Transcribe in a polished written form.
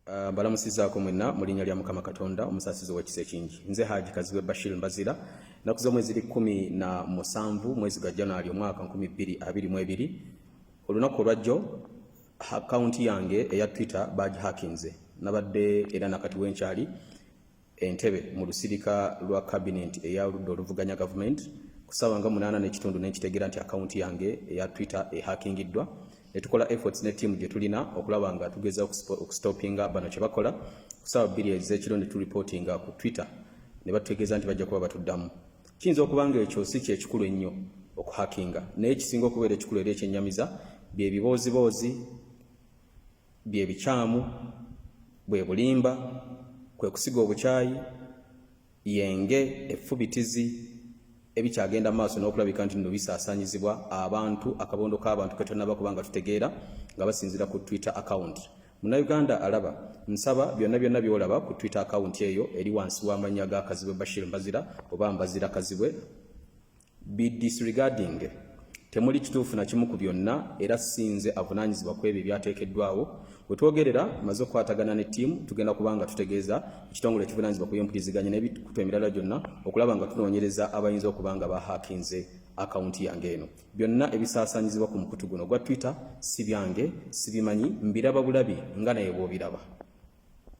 Balamusizzaako mwenna mu linnya lya Mukama Katonda omusaasizi w'ekisa ekingi. Nze Hajji Kazibe Bashir Mbazira ennaku z'omwezi 17 mwezi gwa January omwaka 2022 olunaku olwajjo akaunti yange eya Twitter bagihakinze. Nabadde era nakati wenkyali entebe mu lusirika lwa cabinet eya oludda oluvuganya government ku ssaawa nga 8:30 n'ekitegeera nti akaunti yange eya Twitter ehakingiddwa. Netukola efforts ne team gye tulina okulaba nga tugeza okustopinga bano kye bakola ku ssaawa 2 ez'ekiro ne tureportinga ku Twitter ne batutegeeza nti bajja kuba batuddamu. Kiyinza okuba nga ekyo si kyekikulu ennyo okuhakinga, naye ekisinga okubeera ekikulu era ekyennyamiza bye biboozi bye bikyamu bwe bulimba kwe kusiga obukyayi yenge effubitizi ebikyagenda maaso n'okulabika nti nno bisaasanyizibwa abantu akabondo k'abantu ketonaba kubanga tutegeera nga basinzira ku Twitter account. Munnayuganda alaba nsaba byonna byolaba ku Twitter account eyo eri wansi w'amannya ga Kazibe Bashir Mbazira oba Mbazira Kazibwe be disregarding. Temuli kituufu na kimu ku byonna era sinze avunaanyizibwa ku ebyo byateekeddwawo. Bwe twogerera maze okukwatagana ne ttiimu tugenda kubanga tutegeeza ekitongole ekivunaanyizibwa ku by'empuliziganya n'ebikutu emirala gyonna okulaba nga tunoonyereza abayinza okuba nga bahakinze akawunti yange eno. Byonna ebisaasanyizibwa ku mukutu guno gwa Twitter si byange, sibimanyi, mbiraba bulabi nga naye bw'obiraba.